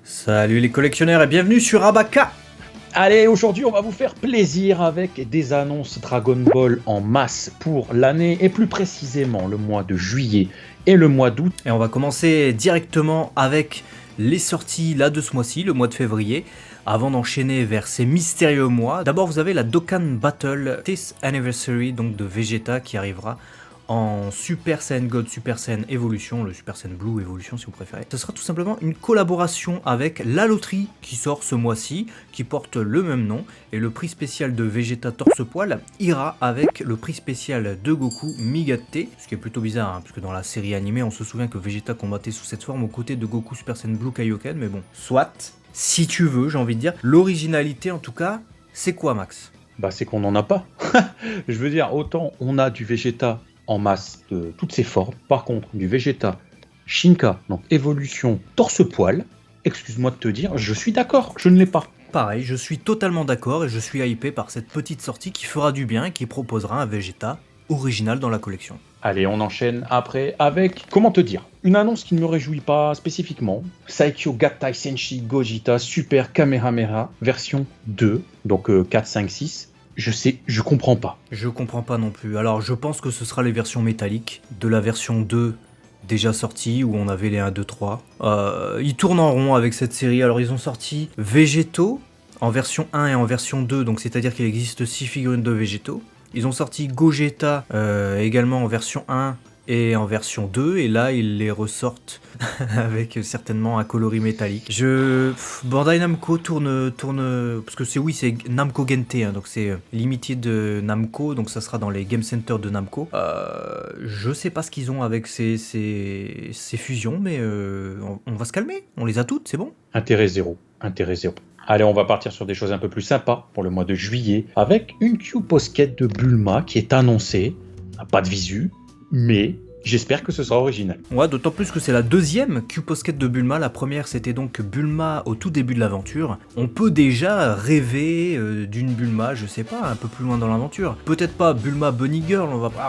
Salut les collectionneurs et bienvenue sur Abaka. Allez, aujourd'hui on va vous faire plaisir avec des annonces Dragon Ball en masse pour l'année et plus précisément le mois de juillet et le mois d'août. Et on va commencer directement avec les sorties là de ce mois-ci, le mois de février, avant d'enchaîner vers ces mystérieux mois. D'abord vous avez la Dokkan Battle 10th Anniversary donc de Vegeta qui arrivera en Super Saiyan God, Super Saiyan Evolution, le Super Saiyan Blue Evolution si vous préférez. Ce sera tout simplement une collaboration avec la loterie qui sort ce mois-ci, qui porte le même nom, et le prix spécial de Vegeta Torse-Poil ira avec le prix spécial de Goku Migate, ce qui est plutôt bizarre, hein, puisque dans la série animée on se souvient que Vegeta combattait sous cette forme aux côtés de Goku Super Saiyan Blue Kaioken, mais bon, soit, si tu veux, j'ai envie de dire, l'originalité en tout cas, c'est quoi Max ? Bah c'est qu'on n'en a pas. Je veux dire, autant on a du Vegeta en masse de toutes ses formes. Par contre, du Vegeta Shinka, donc évolution torse-poil, excuse-moi de te dire, je suis d'accord, je ne l'ai pas. Pareil, je suis totalement d'accord et je suis hypé par cette petite sortie qui fera du bien et qui proposera un Vegeta original dans la collection. Allez, on enchaîne après avec, comment te dire, une annonce qui ne me réjouit pas spécifiquement. Saikyo Gattai Senshi Gogeta Super Kamehameha version 2, donc 4, 5, 6. Je comprends pas. Je comprends pas non plus. Alors je pense que ce sera les versions métalliques de la version 2 déjà sortie où on avait les 1, 2, 3. Ils tournent en rond avec cette série. Alors ils ont sorti Végéto en version 1 et en version 2, donc c'est-à-dire qu'il existe 6 figurines de Végéto. Ils ont sorti Gogeta également en version 1 et en version 2, et là ils les ressortent avec certainement un coloris métallique. Bandai Namco tourne parce que c'est Namco Gente, hein, donc c'est limité de Namco, donc ça sera dans les Game Center de Namco. Je sais pas ce qu'ils ont avec ces fusions, mais on va se calmer, on les a toutes, c'est bon. Intérêt zéro. Allez, on va partir sur des choses un peu plus sympas pour le mois de juillet, avec une Q-Posket de Bulma qui est annoncée. Pas de visu, mais j'espère que ce sera original. Ouais, d'autant plus que c'est la deuxième Q-Posket de Bulma. La première, c'était donc Bulma au tout début de l'aventure. On peut déjà rêver d'une Bulma, je sais pas, un peu plus loin dans l'aventure. Peut-être pas Bulma Bunny Girl,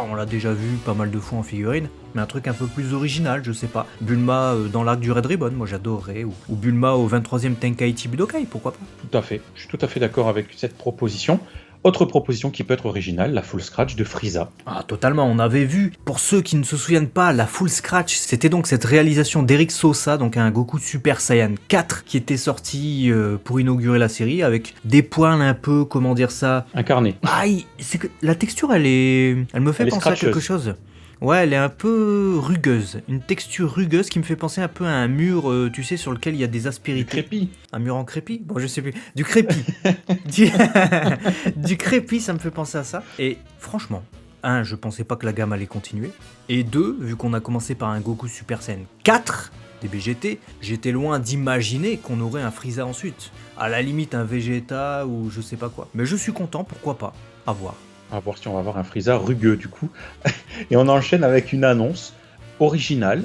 on l'a déjà vu pas mal de fois en figurine, mais un truc un peu plus original, je sais pas. Bulma dans l'arc du Red Ribbon, moi j'adorerais, ou Bulma au 23e Tenkaichi Budokai, pourquoi pas. Tout à fait, je suis tout à fait d'accord avec cette proposition. Autre proposition qui peut être originale, la Full Scratch de Frieza. Ah, totalement, on avait vu, pour ceux qui ne se souviennent pas, la Full Scratch, c'était donc cette réalisation d'Eric Sosa, donc un Goku Super Saiyan 4, qui était sorti pour inaugurer la série, avec des poils un peu, comment dire ça... Incarné. Ah, c'est que la texture, elle me fait penser à quelque chose. Ouais, elle est un peu rugueuse, une texture rugueuse qui me fait penser un peu à un mur, tu sais, sur lequel il y a des aspérités. Du crépi. Un mur en crépi ? Bon, je sais plus. Du crépi. du crépi, ça me fait penser à ça. Et franchement, 1, je pensais pas que la gamme allait continuer. Et 2, vu qu'on a commencé par un Goku Super Saiyan 4 des BGT, j'étais loin d'imaginer qu'on aurait un Frieza ensuite. À la limite, un Vegeta ou je sais pas quoi. Mais je suis content, pourquoi pas. À voir. On va voir si on va avoir un Frieza rugueux du coup. Et on enchaîne avec une annonce originale,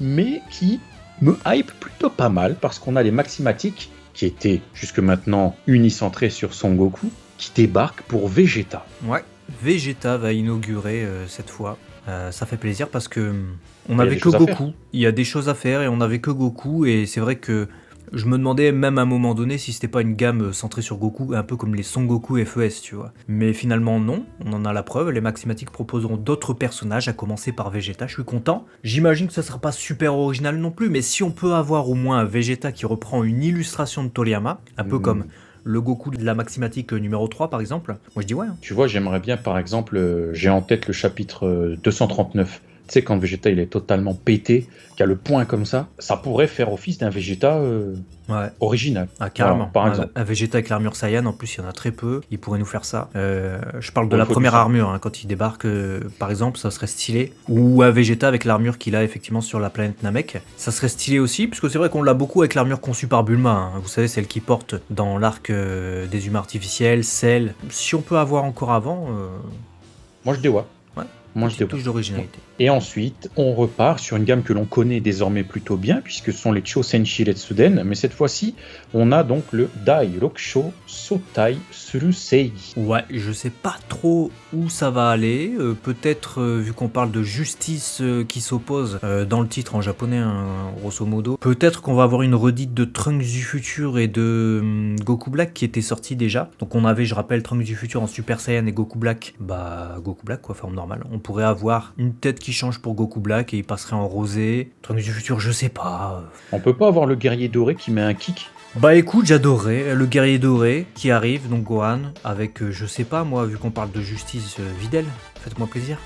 mais qui me hype plutôt pas mal, parce qu'on a les Maximatiques, qui étaient jusque maintenant unicentrés sur Son Goku, qui débarquent pour Vegeta. Ouais, Vegeta va inaugurer cette fois. Ça fait plaisir parce que on n'avait que Goku. Il y a des choses à faire et on n'avait que Goku, et c'est vrai que je me demandais même à un moment donné si c'était pas une gamme centrée sur Goku, un peu comme les Son Goku FES, tu vois. Mais finalement non, on en a la preuve, les Maximatiques proposeront d'autres personnages, à commencer par Vegeta, je suis content. J'imagine que ça sera pas super original non plus, mais si on peut avoir au moins un Vegeta qui reprend une illustration de Toriyama, un peu comme le Goku de la Maximatique numéro 3 par exemple, moi je dis ouais. Hein. Tu vois, j'aimerais bien par exemple, j'ai en tête le chapitre 239. Tu sais, quand Vegeta il est totalement pété, qu'il a le poing comme ça pourrait faire office d'un Vegeta original. Ah, carrément. Alors, par exemple. Un Vegeta avec l'armure Saiyan, en plus il y en a très peu, il pourrait nous faire ça. Je parle de la première armure, hein, quand il débarque par exemple, ça serait stylé. Ou un Vegeta avec l'armure qu'il a effectivement sur la planète Namek, ça serait stylé aussi, puisque c'est vrai qu'on l'a beaucoup avec l'armure conçue par Bulma, hein. Vous savez, celle qui porte dans l'arc des humains artificiels, Cell. Si on peut avoir encore avant... Moi je dis ouais. Moi, je Petite devrais. touche d'originalité. Et ensuite, on repart sur une gamme que l'on connaît désormais plutôt bien, puisque ce sont les Chosenshi Retsuden, mais cette fois-ci, on a donc le Dai Rokusho Sotai Surusei. Ouais, je sais pas trop où ça va aller. Peut-être, vu qu'on parle de justice qui s'oppose dans le titre en japonais, hein, grosso modo, peut-être qu'on va avoir une redite de Trunks du futur et de Goku Black qui était sorti déjà. Donc on avait, je rappelle, Trunks du futur en Super Saiyan et Goku Black, Goku Black quoi, forme normale. On pourrait avoir une tête qui change pour Goku Black et il passerait en rosé. Trunks du futur, je sais pas. On peut pas avoir le guerrier doré qui met un kick? Bah écoute, j'adorerais le guerrier doré qui arrive, donc Gohan, avec, je sais pas moi, vu qu'on parle de justice, Videl, faites-moi plaisir.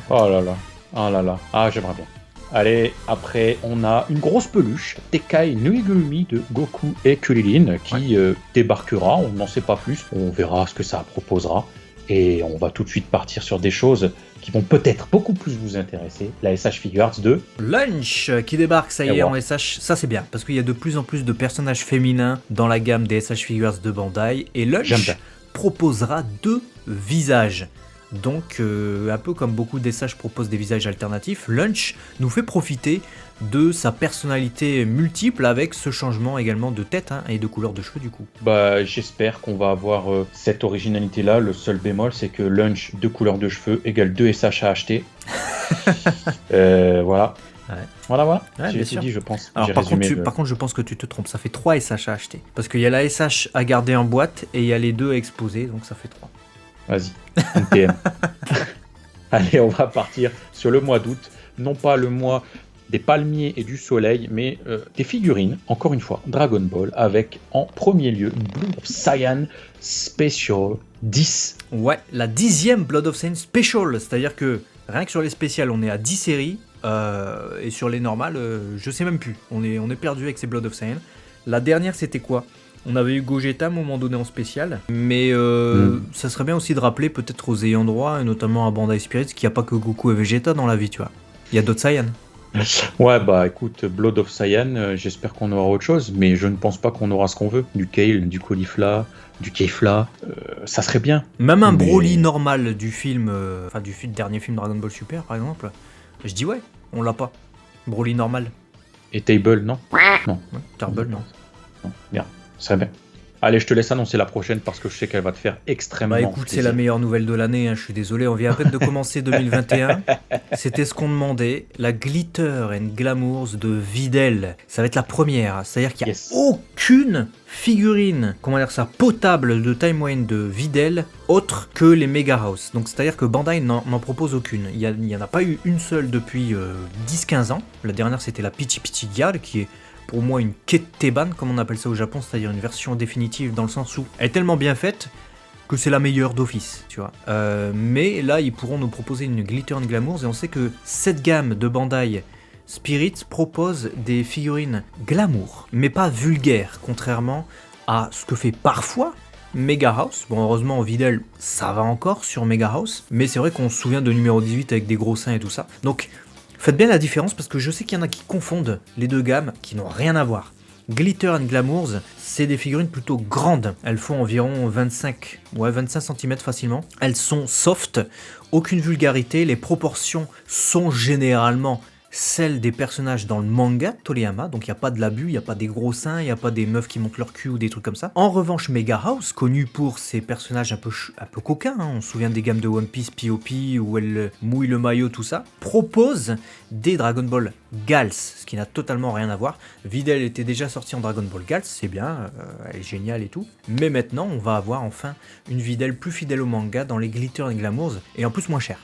Oh là là, oh là là, ah j'aimerais bien. Allez, après on a une grosse peluche, Tekai Nuigurumi de Goku et Kuririn, qui débarquera, on n'en sait pas plus, on verra ce que ça proposera, et on va tout de suite partir sur des choses qui vont peut-être beaucoup plus vous intéresser, la SH Figuarts de Lunch qui débarque, ça y Et est, ouais. en SH, ça c'est bien, parce qu'il y a de plus en plus de personnages féminins dans la gamme des SH Figures de Bandai, et J'aime Lunch bien. proposera 2 visages. Donc, un peu comme beaucoup d'SH proposent des visages alternatifs, Lunch nous fait profiter de sa personnalité multiple avec ce changement également de tête hein, et de couleur de cheveux du coup. Bah, j'espère qu'on va avoir cette originalité-là. Le seul bémol, c'est que Lunch, 2 couleurs de cheveux, égale 2 SH à acheter. Voilà. Ouais. Voilà. Ouais, J'ai bien tout sûr. dit, je pense. Alors J'ai par contre, résumé par contre, je pense que tu te trompes, ça fait 3 SH à acheter. Parce qu'il y a la SH à garder en boîte et il y a les 2 à exposer, donc ça fait 3. Vas-y, NTM. Allez, on va partir sur le mois d'août. Non pas le mois des palmiers et du soleil, mais des figurines, encore une fois, Dragon Ball, avec en premier lieu Blue Saiyan Special 10. Ouais, la 10e Blood of Saiyan Special, c'est-à-dire que rien que sur les spéciales, on est à 10 séries, et sur les normales, je sais même plus. On est perdu avec ces Blood of Saiyan. La dernière, c'était quoi ? On avait eu Gogeta à un moment donné en spécial, mais ça serait bien aussi de rappeler peut-être aux ayants droit, et notamment à Bandai Spirits, qu'il n'y a pas que Goku et Vegeta dans la vie, tu vois. Il y a d'autres Saiyans. Ouais, bah écoute, Blood of Saiyan, j'espère qu'on aura autre chose, mais je ne pense pas qu'on aura ce qu'on veut. Du Kale, du Caulifla, du Kefla, ça serait bien. Même un Mais- Broly normal du film, dernier film Dragon Ball Super par exemple, je dis ouais, on l'a pas. Broly normal. Et Table, non? Ouais, Turble, non. Non, bien, ça serait bien. Allez, je te laisse annoncer la prochaine parce que je sais qu'elle va te faire extrêmement Bah écoute, c'est plaisir. la meilleure nouvelle de l'année, hein, je suis désolé, on vient à peine de commencer 2021. C'était ce qu'on demandait, la Glitter and Glamours de Videl. Ça va être la première, c'est-à-dire qu'il n'y a Yes. aucune figurine, comment dire ça, potable de Time Warner de Videl autre que les Mega House. Donc c'est-à-dire que Bandai n'en propose aucune. Il n'y en a pas eu une seule depuis 10-15 ans. La dernière c'était la Pichi Pichi Gyal qui est pour moi une Ketteban, comme on appelle ça au Japon, c'est-à-dire une version définitive dans le sens où elle est tellement bien faite que c'est la meilleure d'office, tu vois. Mais là, ils pourront nous proposer une Glitter and Glamours, et on sait que cette gamme de Bandai Spirits propose des figurines glamour, mais pas vulgaires, contrairement à ce que fait parfois Mega House. Bon, heureusement, Videl, ça va encore sur Mega House, mais c'est vrai qu'on se souvient de numéro 18 avec des gros seins et tout ça. Donc, faites bien la différence parce que je sais qu'il y en a qui confondent les deux gammes qui n'ont rien à voir. Glitter and Glamours, c'est des figurines plutôt grandes. Elles font environ 25 cm facilement. Elles sont soft, aucune vulgarité. Les proportions sont généralement celles des personnages dans le manga Toriyama, donc il n'y a pas de l'abus, il n'y a pas des gros seins, il n'y a pas des meufs qui montent leur cul ou des trucs comme ça. En revanche, Mega House, connu pour ses personnages un peu coquins, hein, on se souvient des gammes de One Piece, P.O.P, où elle mouille le maillot, tout ça, propose des Dragon Ball Gals, ce qui n'a totalement rien à voir. Videl était déjà sorti en Dragon Ball Gals, c'est bien, elle est géniale et tout, mais maintenant on va avoir enfin une Videl plus fidèle au manga dans les Glitter and Glamours, et en plus moins cher.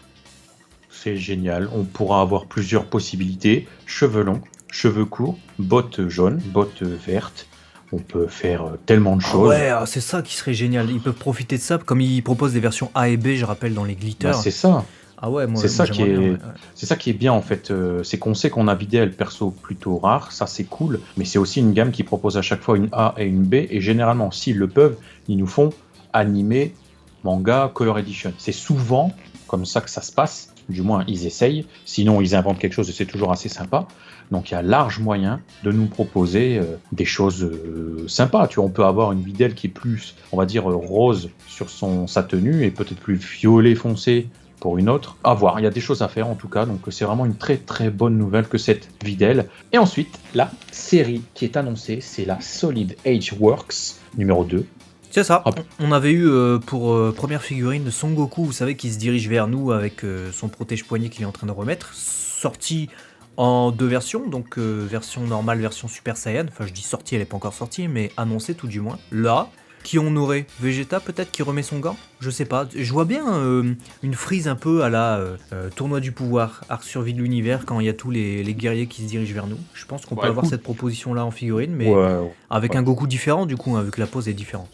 C'est génial, on pourra avoir plusieurs possibilités, cheveux longs, cheveux courts, bottes jaunes, bottes vertes, on peut faire tellement de choses. Ouais, c'est ça qui serait génial, ils peuvent profiter de ça, comme ils proposent des versions A et B, je rappelle, dans les Glitter. Bah, c'est ça, Ah ouais, moi, c'est ça j'aimerais qui est- bien, ouais. c'est ça qui est bien en fait, c'est qu'on sait qu'on a vidé le perso plutôt rare, ça c'est cool, mais c'est aussi une gamme qui propose à chaque fois une A et une B, et généralement s'ils le peuvent, ils nous font animé, manga, color edition. C'est souvent comme ça que ça se passe, du moins ils essayent, sinon ils inventent quelque chose et c'est toujours assez sympa. Donc il y a large moyen de nous proposer des choses sympas. Tu vois, on peut avoir une Videl qui est plus, on va dire, rose sur sa tenue et peut-être plus violet foncé pour une autre. À voir, il y a des choses à faire en tout cas, donc c'est vraiment une très très bonne nouvelle que cette Videl. Et ensuite, la série qui est annoncée, c'est la Solid Age Works numéro 2. C'est ça. On avait eu pour première figurine Son Goku, vous savez, qui se dirige vers nous avec son protège-poignet qu'il est en train de remettre, sorti en 2 versions, donc version normale, version Super Saiyan. Enfin, je dis sortie, elle n'est pas encore sortie, mais annoncée tout du moins. Là, qui on aurait Vegeta peut-être qui remet son gant. Je sais pas. Je vois bien une frise un peu à la tournoi du pouvoir, arc survie de l'univers, quand il y a tous les guerriers qui se dirigent vers nous. Je pense qu'on peut avoir cette proposition-là en figurine, mais avec un Goku différent du coup, hein, vu que la pose est différente.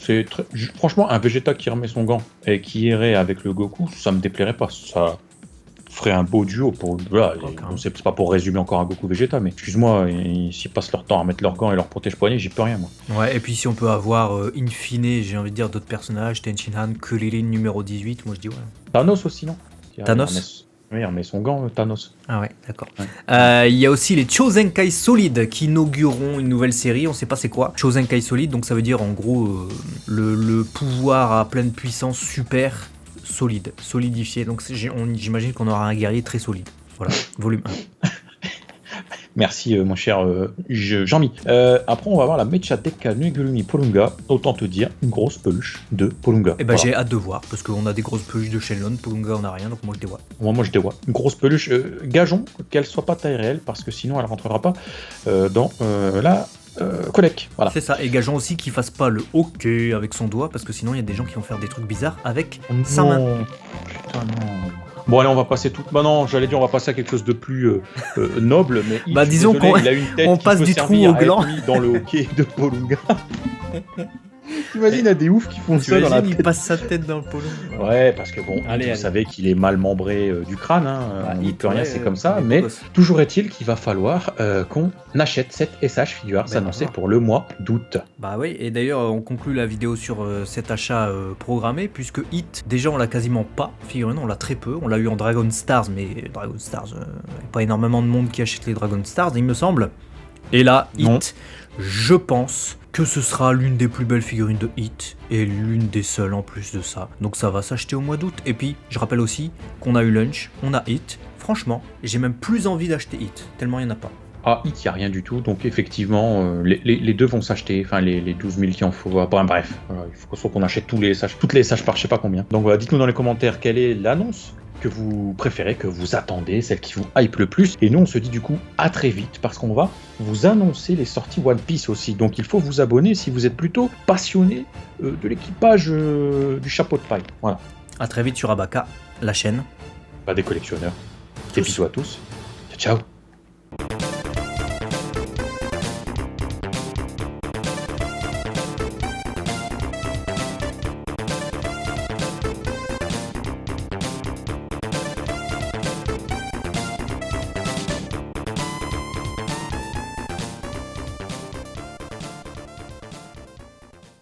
Franchement, un Vegeta qui remet son gant et qui irait avec le Goku, ça me déplairait pas. Ça ferait un beau duo pour. Voilà, c'est pas pour résumer encore un Goku Vegeta, mais excuse-moi, s'ils passent leur temps à mettre leurs gants et leur protège-poignet, j'y peux rien, moi. Ouais, et puis si on peut avoir in fine, j'ai envie de dire d'autres personnages, Tenshinhan, Krillin numéro 18, moi je dis ouais. Thanos aussi, non? Thanos? Oui, il remet son gant, Thanos. Ah ouais, d'accord. Il y a aussi les Chosenkai Solid qui inaugureront une nouvelle série, on sait pas c'est quoi. Chosenkai Solid, donc ça veut dire en gros le pouvoir à pleine puissance super solide, solidifié. Donc j'imagine qu'on aura un guerrier très solide. Voilà, volume 1. Merci mon cher Jean-Mi. Après on va voir la Mecha Dekka Nugurumi Polunga. Autant te dire, une grosse peluche de Polunga. Et j'ai hâte de voir, parce qu'on a des grosses peluches de Shenlong, Polunga on a rien, donc moi je dévoie. Moi je dévoie. Une grosse peluche, gageons qu'elle soit pas taille réelle, parce que sinon elle rentrera pas dans la Codec. Voilà. C'est ça, et gageons aussi qu'il fasse pas le OK avec son doigt, parce que sinon il y a des gens qui vont faire des trucs bizarres avec sa main. Putain non. Bon allez, on va passer tout. Bah non, j'allais dire on va passer à quelque chose de plus noble, mais disons qu'on passe du trou au gland dans le hockey de Polunga. T'imagines, il y a des oufs qui font ça dans la tête. Il passe sa tête dans le polo. Ouais, parce que bon, vous savez qu'il est mal membré du crâne, hein, on n'y peut rien, c'est comme ça, mais toujours est-il qu'il va falloir qu'on achète cette SH Figure annoncée pour le mois d'août. Bah oui, et d'ailleurs on conclut la vidéo sur cet achat programmé, puisque Hit, déjà on l'a quasiment pas, figurine, on l'a très peu, on l'a eu en Dragon Stars, mais Dragon Stars, pas énormément de monde qui achète les Dragon Stars, il me semble. Et là, Hit, je pense que ce sera l'une des plus belles figurines de Hit, et l'une des seules en plus de ça. Donc ça va s'acheter au mois d'août. Et puis, je rappelle aussi qu'on a eu Lunch, on a Hit. Franchement, j'ai même plus envie d'acheter Hit, tellement il n'y en a pas. Ah, Hit, il n'y a rien du tout, donc effectivement, les deux vont s'acheter, enfin les 12 000 qu'il en faut. Bref, voilà, il faut qu'on achète toutes les SH par je sais pas combien. Donc voilà, dites-nous dans les commentaires quelle est l'annonce que vous préférez, que vous attendez, celle qui vous hype le plus. Et nous, on se dit du coup à très vite, parce qu'on va vous annoncer les sorties One Piece aussi. Donc il faut vous abonner si vous êtes plutôt passionné de l'équipage du chapeau de paille. Voilà. À très vite sur Abaka, la chaîne. Pas des collectionneurs. Et bisous à tous. Ciao, ciao.